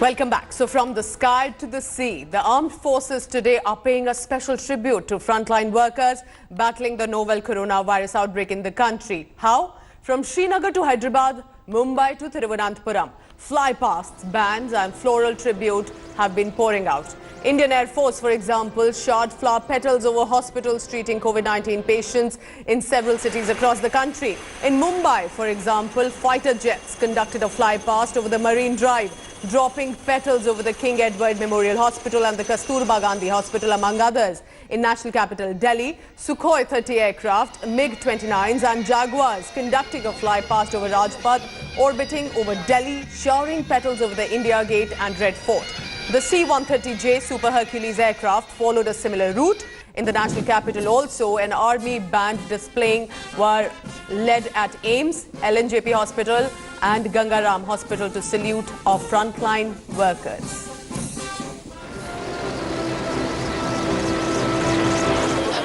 Welcome back. So from the sky to the sea, the armed forces today are paying a special tribute to frontline workers battling the novel coronavirus outbreak in the country. How? From Srinagar to Hyderabad, Mumbai to Thiruvananthapuram, flypasts, bands and floral tribute have been pouring out. Indian Air Force, for example, shot flower petals over hospitals treating COVID-19 patients in several cities across the country. In Mumbai, for example, fighter jets conducted a flypast over the Marine Drive, dropping petals over the King Edward Memorial Hospital and the Kasturba Gandhi Hospital, among others. In national capital Delhi, Sukhoi 30 aircraft, MiG-29s and Jaguars conducting a flypast over Rajpath, orbiting over Delhi, showering petals over the India Gate and Red Fort. The C-130J Super Hercules aircraft followed a similar route. In the national capital also, an army band displaying were led at AIIMS, LNJP Hospital and Gangaram Hospital to salute our frontline workers.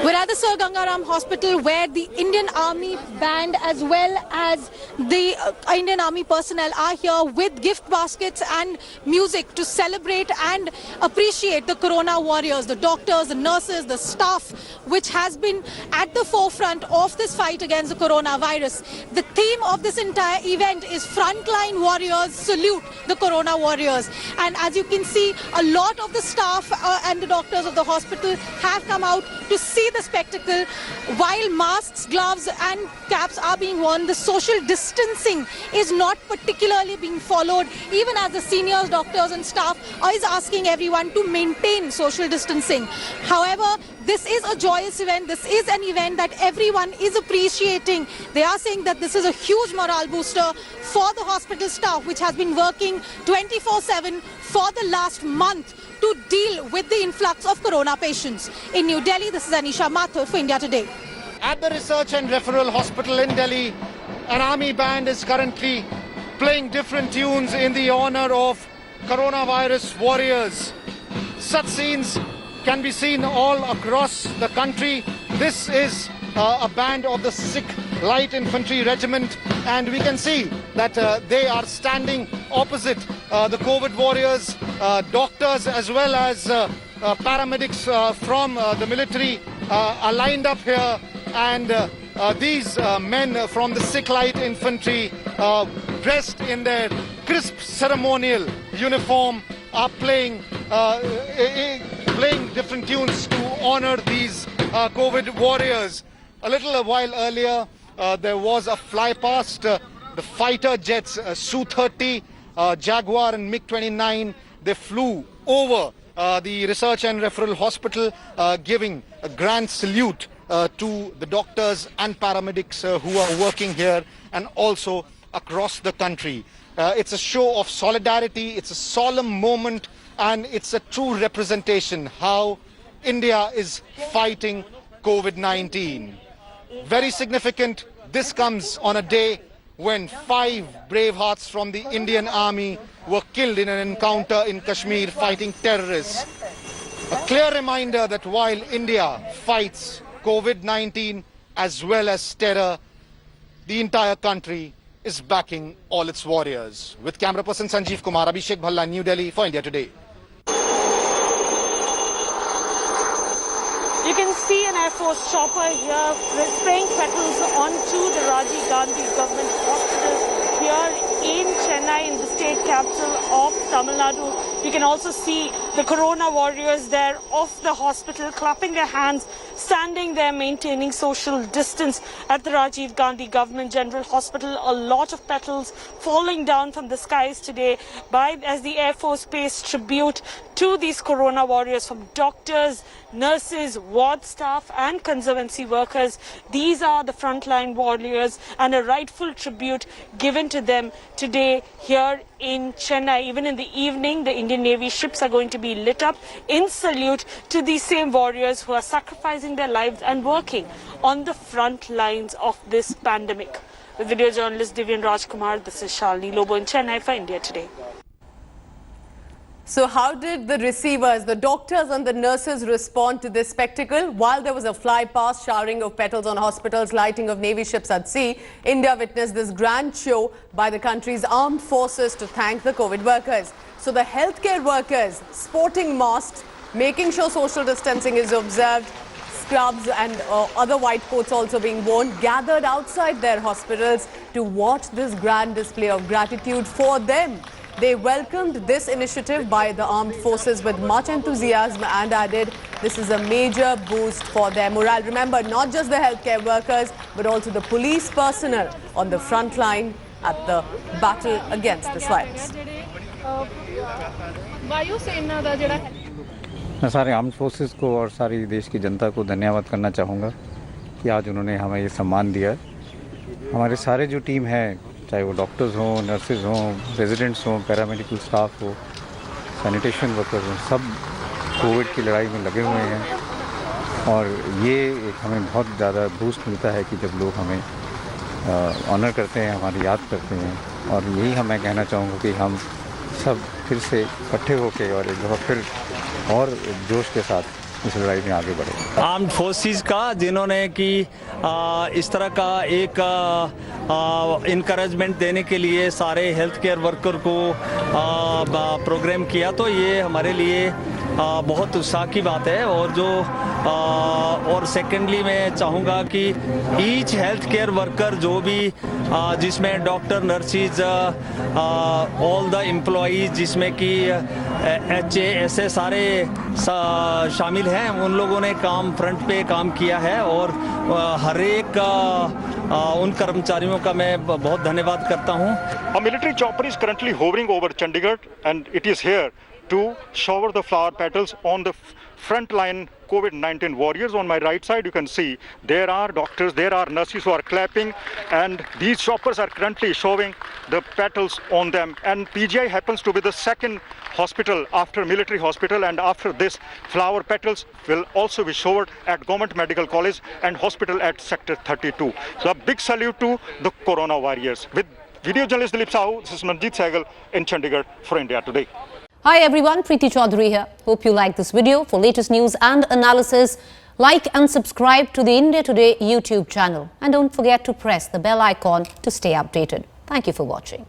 We're at the Sir Gangaram Hospital where the Indian Army band as well as the Indian Army personnel are here with gift baskets and music to celebrate and appreciate the Corona warriors, the doctors, the nurses, the staff, which has been at the forefront of this fight against the coronavirus. The theme of this entire event is Frontline Warriors Salute the Corona Warriors. And as you can see, a lot of the staff and the doctors of the hospital have come out to see the spectacle. While masks, gloves and caps are being worn, the social distancing is not particularly being followed, even as the seniors, doctors and staff is asking everyone to maintain social distancing. However, this is a joyous event. This is an event that everyone is appreciating. They are saying that this is a huge morale booster for the hospital staff, which has been working 24/7 for the last month to deal with the influx of corona patients. In New Delhi, this is Anisha Mathur for India Today. At the Research and Referral Hospital in Delhi, an army band is currently playing different tunes in the honor of coronavirus warriors. Such scenes can be seen all across the country. This is a band of the Sikh Light Infantry Regiment, and we can see that they are standing opposite the COVID warriors, doctors as well as paramedics from the military are lined up here, and these men from the Sikh Light Infantry dressed in their crisp ceremonial uniform are playing different tunes to honor these COVID warriors. A little while earlier, there was a flypast. The fighter jets, Su-30, Jaguar and MiG-29, they flew over the Research and Referral Hospital, giving a grand salute to the doctors and paramedics who are working here and also across the country. It's a show of solidarity, it's a solemn moment, and it's a true representation how India is fighting COVID-19. Very significant, this comes on a day when 5 brave hearts from the Indian Army were killed in an encounter in Kashmir fighting terrorists. A clear reminder that while India fights COVID-19 as well as terror, the entire country is backing all its warriors. With camera person Sanjeev Kumar, Abhishek Bhalla, New Delhi for India Today. You can see an Air Force chopper here spraying petals onto the Rajiv Gandhi Government Hospital here in Chennai, in the state capital of Tamil Nadu. You can also see the Corona warriors there of the hospital clapping their hands, standing there maintaining social distance at the Rajiv Gandhi Government General Hospital. A lot of petals falling down from the skies today as the Air Force pays tribute to these Corona warriors, from doctors, nurses, ward staff and conservancy workers. These are the frontline warriors, and a rightful tribute given to them today here in Chennai. Even in the evening, the Indian Navy ships are going to be lit up in salute to these same warriors who are sacrificing their lives and working on the front lines of this pandemic. With video journalist Divyan Rajkumar, this is Shalini Lobo in Chennai for India Today. So how did the receivers, the doctors and the nurses respond to this spectacle? While there was a fly-past, showering of petals on hospitals, lighting of Navy ships at sea, India witnessed this grand show by the country's armed forces to thank the COVID workers. So the healthcare workers sporting masks, making sure social distancing is observed, scrubs and other white coats also being worn, gathered outside their hospitals to watch this grand display of gratitude for them. They welcomed this initiative by the armed forces with much enthusiasm and added this is a major boost for their morale. Remember, not just the healthcare workers, but also the police personnel on the front line at the battle against this virus. मैं सारे armed forces को और सारी देश की जनता को धन्यवाद करना चाहूँगा कि आज उन्होंने हमें ये सम्मान दिया। हमारे सारे जो टीम है, चाहे वो डॉक्टर्स हों, नर्सेज हों, रेजिडेंट्स हों, पैरामेडिकल स्टाफ हो, सैनिटेशन वर्कर्स हों, सब कोविड की लड़ाई में लगे हुए हैं। और ये एक हमें बहुत ज़्यादा बूस्ट मिलता है कि जब लोग हमें ऑनर करते हैं, हमारी याद करते हैं। और यही मैं कहना चाहूँगा कि हम सब फिर से इकट्ठे होकर और एक दफ़ा फिर और जोश के साथ इस लड़ाई में आगे बढ़े। आर्म्ड फोर्सेस का जिन्होंने कि इस तरह का एक इनकरेजमेंट देने के लिए सारे हेल्थ केयर वर्कर को प्रोग्राम किया, तो ये हमारे लिए बहुत उत्साह की बात है। और सेकेंडली मैं चाहूँगा कि ईच हेल्थ केयर वर्कर जो भी जिसमें doctor, nurses, all the employees, जिसमें कि HA ऐसे सारे शामिल हैं, उन लोगों ने फ्रंट पे काम किया है। और हर एक उन कर्मचारियों का मैं बहुत धन्यवाद करता हूँ। A military chopper is currently hovering over Chandigarh and it is here to shower the flower petals on the frontline COVID-19 warriors. On my right side you can see there are doctors, there are nurses who are clapping, and these choppers are currently showing the petals on them. And PGI happens to be the second hospital after military hospital, and after this flower petals will also be showered at Government Medical College and hospital at Sector 32. So a big salute to the Corona warriors. With video journalist Dilip Sahu, this is Manjeet Sehgal in Chandigarh for India Today. Hi everyone, Preeti Chaudhary here. Hope you like this video. For latest news and analysis, like and subscribe to the India Today YouTube channel. And don't forget to press the bell icon to stay updated. Thank you for watching.